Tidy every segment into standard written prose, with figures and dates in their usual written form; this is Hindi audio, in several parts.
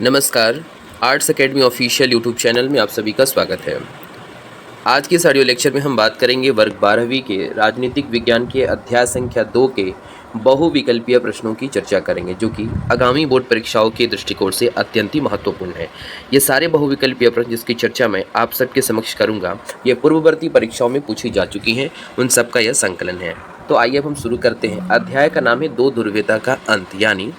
नमस्कार। Arts academy official YouTube channel में आप सभी का स्वागत है। आज के इस ऑडियो लेक्चर में हम बात करेंगे वर्ग 12वीं के राजनीतिक विज्ञान के अध्याय संख्या 2 के बहुविकल्पीय प्रश्नों की चर्चा करेंगे, जो कि आगामी बोर्ड परीक्षाओं के दृष्टिकोण से अत्यंत ही महत्वपूर्ण है। ये सारे बहुविकल्पीय प्रश्न जिसकी चर्चा मैं आप सबके समक्ष करूंगा, ये पूर्ववर्ती परीक्षाओं में पूछी जा चुकी हैं, उन सब का यह संकलन है। तो आइए अब हम शुरू करते हैं। अध्याय का नाम है दो ध्रुवीयता का अंत। यानी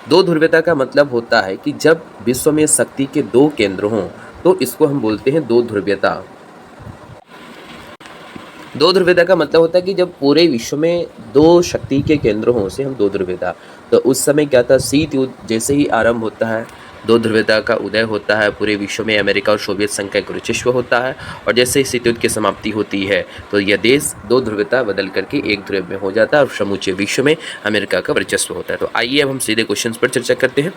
दो ध्रुवीयता का मतलब होता है कि जब विश्व में शक्ति के दो केंद्र हों तो इसको हम बोलते हैं दो ध्रुवीयता। दो ध्रुवीयता का मतलब होता है कि जब पूरे विश्व में दो शक्ति के केंद्र हों उसे हम दो ध्रुवीयता। तो उस समय क्या था, शीत युद्ध जैसे ही आरंभ होता है, दो ध्रुवीयता का उदय होता है। पूरे विश्व में अमेरिका और सोवियत संघ का एक वर्चस्व होता है, और जैसे ही शीत युद्ध की समाप्ति होती है तो यह देश दो ध्रुवीयता बदल करके एक ध्रुव में हो जाता है और समूचे विश्व में अमेरिका का वर्चस्व होता है। तो आइए अब हम सीधे क्वेश्चन पर चर्चा करते हैं।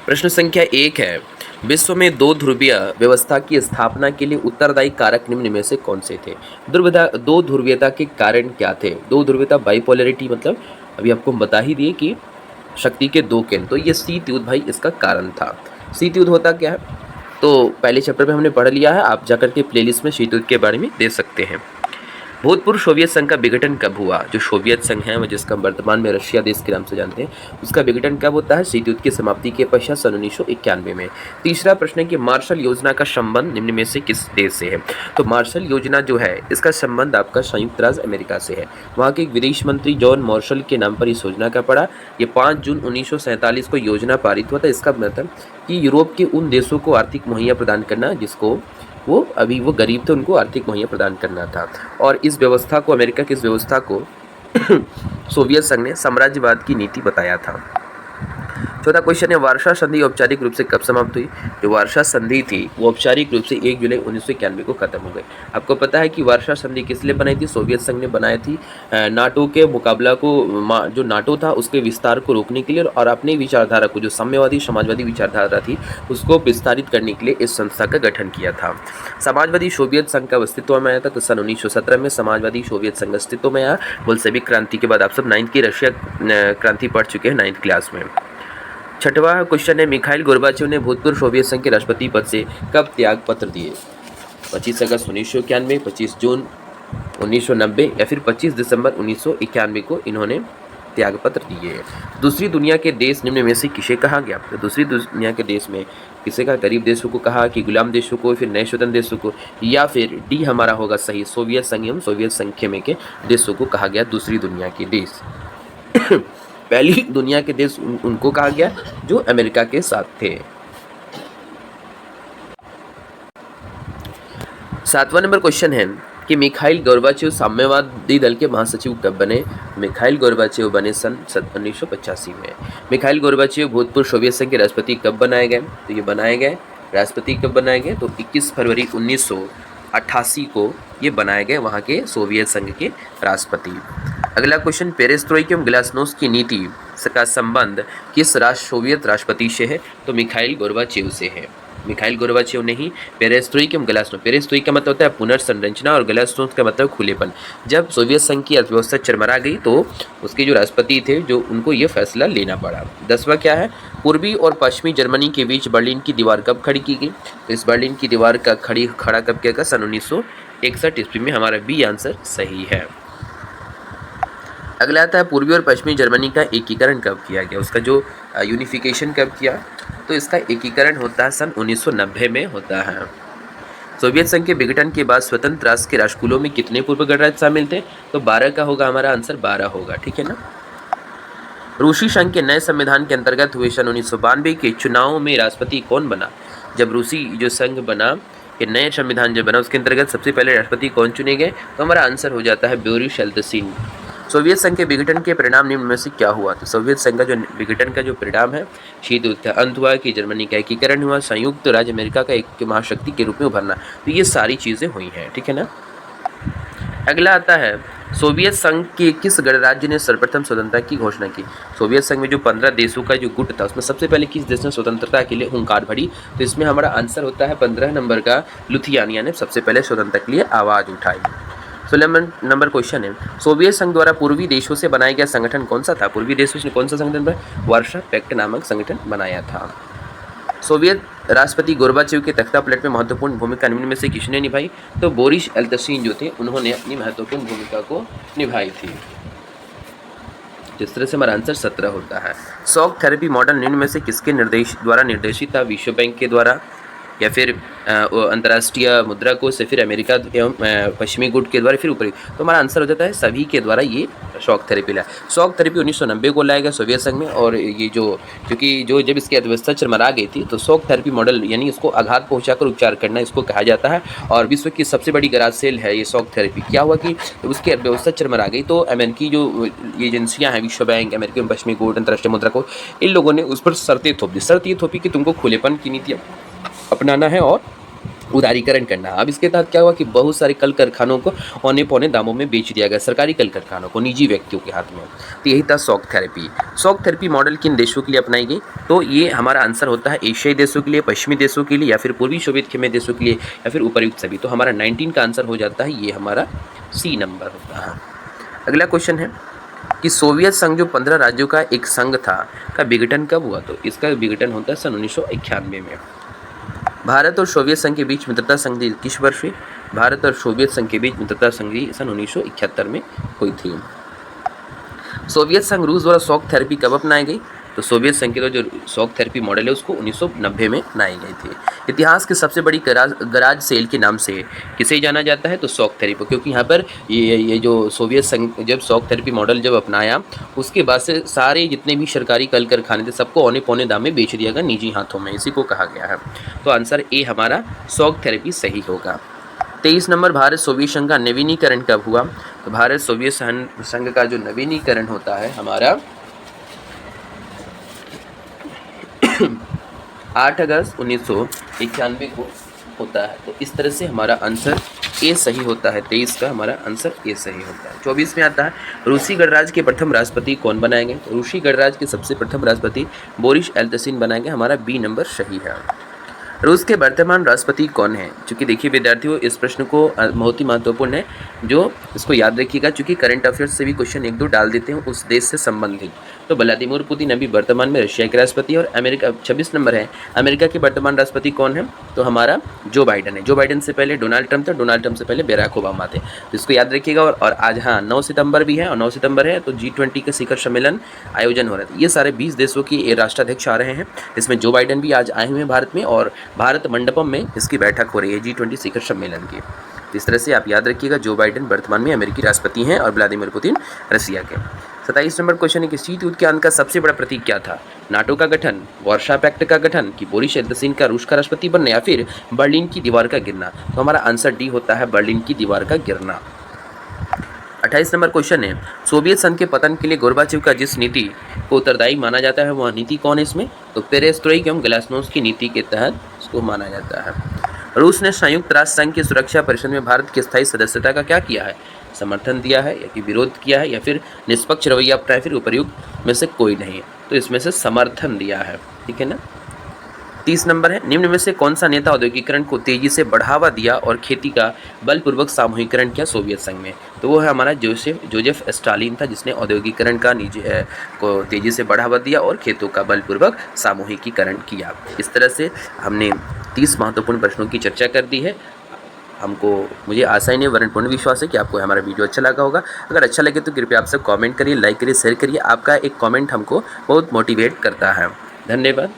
प्रश्न संख्या 1 है, विश्व में दो ध्रुवीय व्यवस्था की स्थापना के लिए उत्तरदायी कारक निम्न में से कौन से थे? दो ध्रुवीयता के कारण क्या थे? दो ध्रुवीयता बाइपोलरिटी, मतलब अभी आपको हम बता ही दिए कि शक्ति के दो केंद्र। तो ये शीत युद्ध भाई इसका कारण था। शीत युद्ध होता क्या है तो पहले चैप्टर में हमने पढ़ लिया है, आप जाकर के प्लेलिस्ट में शीत युद्ध के बारे में देख सकते हैं। भूतपूर्व सोवियत संघ का विघटन कब हुआ? जो सोवियत संघ है, जिसका वर्तमान में रशिया देश के नाम से जानते हैं, उसका विघटन कब होता है? शीत युद्ध की समाप्ति के पश्चात सन 1991 में। तीसरा प्रश्न है कि मार्शल योजना का संबंध निम्न में से किस देश से है? तो मार्शल योजना जो है इसका संबंध आपका संयुक्त राज्य अमेरिका से है। वहाँ के विदेश मंत्री जॉन मार्शल के नाम पर इस योजना का पड़ा। ये 5 जून 1947 को योजना पारित हुआ था। इसका मतलब कि यूरोप के उन देशों को आर्थिक मुहैया प्रदान करना जिसको वो गरीब थे, उनको आर्थिक मुहैया प्रदान करना था। और इस व्यवस्था को, अमेरिका की इस व्यवस्था को सोवियत संघ ने साम्राज्यवाद की नीति बताया था। चौथा क्वेश्चन है, वार्षा संधि औपचारिक रूप से कब समाप्त हुई? जो वार्षा संधि थी वो औपचारिक रूप से 1 जुलाई 1991 को खत्म हो गई। आपको पता है कि वार्षा संधि किस लिए बनाई थी? सोवियत संघ ने बनाई थी नाटो के मुकाबला को, जो नाटो था उसके विस्तार को रोकने के लिए, और अपनी विचारधारा को, जो साम्यवादी समाजवादी विचारधारा थी, उसको विस्तारित करने के लिए इस संस्था का गठन किया था। समाजवादी सोवियत संघ का अस्तित्व में आया था तो सन 1917 में समाजवादी सोवियत संघ अस्तित्व में आया। बोल्शेविक क्रांति के बाद आप सब 9th की रशिया क्रांति पढ़ चुके हैं 9th क्लास में। छठवां क्वेश्चन है, मिखाइल गोर्बाचेव ने भूतपूर्व सोवियत संघ के राष्ट्रपति पद से कब त्याग पत्र दिए? 25 अगस्त 1991, 25 जून 1990 या फिर 25 दिसंबर 1991 को इन्होंने त्याग पत्र दिए। दूसरी दुनिया के देश निम्न में से किसे कहा गया? तो दूसरी दुनिया के देश में किसे कहा? गरीब देशों को कहा, कि गुलाम देशों को, फिर नए स्वतंत्र देशों को, या फिर डी हमारा होगा सही, सोवियत संघ एवं सोवियत संघ में के देशों को कहा गया दूसरी दुनिया के देश। पहली दुनिया के देश उनको कहा गया जो अमेरिका के साथ थे। 7वां नंबर क्वेश्चन है कि मिखाइल गोर्बाचेव साम्यवादी दल के महासचिव कब बने? मिखाइल गोर्बाचेव बने सन 1985 में। मिखाइल गोर्बाचेव भूतपूर्व सोवियत संघ के राष्ट्रपति कब बनाए गए? तो ये बनाए गए, राष्ट्रपति कब बनाए गए? तो 21 फरवरी 1988 को ये बनाए गए वहाँ के सोवियत संघ के राष्ट्रपति। अगला क्वेश्चन, पेरेस्ट्रोइका एवं ग्लासनोस्ट की नीति का संबंध किस सोवियत राष्ट्रपति से है? तो मिखाइल गोर्बाचेव से है। मिखाइल गोर्बाचेव ने ही पेरेस्ट्रोइका एवं ग्लासनोस्ट, पेरेस्ट्रोइका मतलब होता है पुनर्संरचना और ग्लासनोस्ट का मतलब खुलेपन। जब सोवियत संघ की अर्थव्यवस्था चरमरा गई तो उसके जो राष्ट्रपति थे जो उनको ये फैसला लेना पड़ा। 10वां क्या है, पूर्वी और पश्चिमी जर्मनी के बीच बर्लिन की दीवार कब खड़ी की गई? तो इस बर्लिन की दीवार का खड़ा कब किया गया? सन 1961 ईस्वी में। हमारा बी आंसर सही है। अगला आता है, पूर्वी और पश्चिमी जर्मनी का एकीकरण कब किया गया? उसका जो यूनिफिकेशन कब किया? तो इसका एकीकरण होता है सन 1990 में होता है। सोवियत संघ के विघटन के बाद स्वतंत्र राष्ट्र के राष्ट्रकुलों में कितने पूर्व गणराज्य शामिल थे? तो 12 का होगा हमारा आंसर, 12 होगा, ठीक है ना। रूसी संघ के नए संविधान के अंतर्गत हुए सन 1992 के चुनाव में राष्ट्रपति कौन बना? जब रूसी जो संघ बना, ये नए संविधान जब बना, उसके अंतर्गत सबसे पहले राष्ट्रपति कौन चुने गए? तो हमारा आंसर हो जाता है बोरिस येल्त्सिन। सोवियत संघ के विघटन के परिणाम निम्न में से क्या हुआ? तो सोवियत संघ का जो विघटन का जो परिणाम है, शीत युद्ध का अंत हुआ, कि जर्मनी का एकीकरण हुआ, संयुक्त राज्य अमेरिका का एक महाशक्ति के रूप में उभरना। तो ये सारी चीज़ें हुई हैं, ठीक है ना। अगला आता है, सोवियत संघ के किस गणराज्य ने सर्वप्रथम स्वतंत्रता की घोषणा की? सोवियत संघ में जो 15 देशों का जो गुट था उसमें सबसे पहले किस देश ने स्वतंत्रता के लिए हुंकार भरी? तो इसमें हमारा आंसर होता है 15 नंबर का, लुथियानिया ने सबसे पहले स्वतंत्रता के लिए आवाज़ उठाई। 16 नंबर क्वेश्चन है, सोवियत संघ द्वारा पूर्वी देशों से बनाया गया संगठन कौन सा था? पूर्वी देशों से कौन सा संगठन बनाया? वार्शा पैक्ट नामक संगठन बनाया था। सोवियत राष्ट्रपति गोर्बाचेव के तख्तापलट में महत्वपूर्ण भूमिका निम्न में से किसने निभाई? तो बोरिस एल्त्सिन जो थे उन्होंने अपनी महत्वपूर्ण भूमिका को निभाई थी। जिस तरह से हमारा आंसर 17 होता है। शॉक थेरेपी मॉडल निम्न में से किसके द्वारा निर्देशित था? विश्व बैंक के द्वारा, या फिर अंतर्राष्ट्रीय मुद्रा कोष, या फिर अमेरिका एवं पश्चिमी गुट के द्वारा, फिर ऊपरी। तो हमारा आंसर हो जाता है सभी के द्वारा ये शॉक थेरेपी लाया। शॉक थेरेपी 1990 को लाया गया सोवियत संघ में, और ये क्योंकि जब इसकी अर्थव्यवस्था चरमरा गई थी तो शॉक थेरेपी मॉडल यानी इसको आघात पहुंचाकर उपचार करना इसको कहा जाता है। और विश्व की सबसे बड़ी गराज सेल है ये शॉक थेरेपी। क्या हुआ कि जब उसकी अर्थव्यवस्था चरमरा गई तो अमेरिकी जो एजेंसियाँ हैं, विश्व बैंक, अमेरिकी पश्चिमी गुट, अंतर्राष्ट्रीय मुद्रा कोष, इन लोगों ने उस पर शर्तें थोप दी। शर्त ये थोपी कि तुमको खुलेपन की नीतियाँ अपनाना है और उदारीकरण करना। अब इसके तहत क्या हुआ कि बहुत सारे कल कारखानों को औने पौने दामों में बेच दिया गया, सरकारी कल कारखानों को निजी व्यक्तियों के हाथ में। तो यही था shock therapy. Shock therapy model किन देशों के लिए अपनाई गई? तो ये हमारा आंसर होता है एशियाई देशों के लिए, पश्चिमी देशों के लिए, या फिर पूर्वी सोवियत खेमे देशों के लिए, या फिर उपर्युक्त सभी। तो हमारा 19 का आंसर हो जाता है, ये हमारा सी नंबर होता है। अगला क्वेश्चन है कि सोवियत संघ जो 15 राज्यों का एक संघ था का विघटन कब हुआ? तो इसका विघटन होता है सन 1991 में। भारत और सोवियत संघ के बीच मित्रता संधि किस वर्ष हुई? भारत और सोवियत संघ के बीच मित्रता संधि सन 1971 में हुई थी। सोवियत संघ रूस द्वारा शॉक थेरेपी कब अपनाई गई? तो सोवियत संघ के जो शॉक थेरेपी मॉडल है उसको 1990 में बनाई गई थी। इतिहास की सबसे बड़ी गराज सेल के नाम से किसे जाना जाता है? तो शॉक थेरेपी, क्योंकि यहाँ पर ये जो सोवियत संघ जब शॉक थेरेपी मॉडल जब अपनाया उसके बाद से सारे जितने भी सरकारी कल कारखाने थे सबको औने पौने दाम में बेच दिया गया निजी हाथों में, इसी को कहा गया है। तो आंसर ए हमारा शॉक थेरेपी सही होगा। 23 नंबर, भारत सोवियत संघ का नवीनीकरण कब हुआ? तो भारत सोवियत संघ का जो नवीनीकरण होता है हमारा 8 अगस्त 1991 को होता है। तो इस तरह से हमारा आंसर ए सही होता है। 23 का हमारा आंसर ए सही होता है। 24 में आता है, रूसी गणराज्य के प्रथम राष्ट्रपति कौन बनाए गए? रूसी गणराज्य के सबसे प्रथम राष्ट्रपति बोरिस एल्त्सिन बनाए गए। हमारा बी नंबर सही है। रूस के वर्तमान राष्ट्रपति कौन है? चूँकि देखिए विद्यार्थियों, इस प्रश्न को बहुत ही महत्वपूर्ण है, जो इसको याद रखिएगा, चूँकि करंट अफेयर्स से भी क्वेश्चन 1-2 डाल देते हैं उस देश से संबंधित। तो व्लादिमीर पुतिन अभी वर्तमान में रशिया के राष्ट्रपति, और अमेरिका 26 नंबर है, अमेरिका के वर्तमान राष्ट्रपति कौन है? तो हमारा जो बाइडन है। जो बाइडन से पहले डोनाल्ड ट्रंप था, डोनाल्ड ट्रंप से पहले बराक ओबामा थे। तो इसको याद रखिएगा। और आज 9 सितंबर भी है, और 9 सितंबर है तो G20 का शिखर सम्मेलन आयोजन हो रहा है। ये सारे 20 देशों की राष्ट्राध्यक्ष आ रहे हैं। इसमें जो बाइडन भी आज आए हुए हैं भारत में, और भारत मंडपम में इसकी बैठक हो रही है G20 शिखर सम्मेलन की। इस तरह से आप याद रखिएगा, जो बाइडन वर्तमान में अमेरिकी राष्ट्रपति हैं और व्लादिमीर पुतिन रशिया के। 27 नंबर क्वेश्चन है कि शीत युद्ध के अंत का सबसे बड़ा प्रतीक क्या था? नाटो का गठन, वार्शा पैक्ट का गठन, कि बोरिस एल्त्सिन का रूस का राष्ट्रपति बनना, या फिर बर्लिन की दीवार का गिरना? तो हमारा आंसर डी होता है, बर्लिन की दीवार का गिरना। 28 नंबर क्वेश्चन है, सोवियत संघ के पतन के लिए गोर्बाचेव का जिस नीति को उत्तरदायी माना जाता है वह नीति कौन है इसमें? तो पेरेस्ट्रोइक एवं ग्लासनोस्ट की नीति के तहत इसको माना जाता है। रूस ने संयुक्त राष्ट्र संघ की सुरक्षा परिषद में भारत की स्थायी सदस्यता का क्या किया है? समर्थन दिया है, या कि विरोध किया है, या फिर निष्पक्ष रवैया अपनाया, फिर उपर्युक्त में से कोई नहीं। तो इसमें से समर्थन दिया है, ठीक है ना। 30 नंबर है, निम्न में से कौन सा नेता औद्योगिकरण को तेजी से बढ़ावा दिया और खेती का बलपूर्वक सामूहिकरण किया सोवियत संघ में? तो वो है हमारा जोसेफ स्टालिन था, जिसने औद्योगिकरण का को तेजी से बढ़ावा दिया और खेतों का बलपूर्वक सामूहिकीकरण किया। इस तरह से हमने 30 महत्वपूर्ण प्रश्नों की चर्चा कर दी है। मुझे आशा ही नहीं, वरन पूर्ण विश्वास है कि आपको हमारा वीडियो अच्छा लगा होगा। अगर अच्छा लगे तो कृपया आप सब कमेंट करिए, लाइक करिए, शेयर करिए। आपका एक कमेंट हमको बहुत मोटिवेट करता है। धन्यवाद।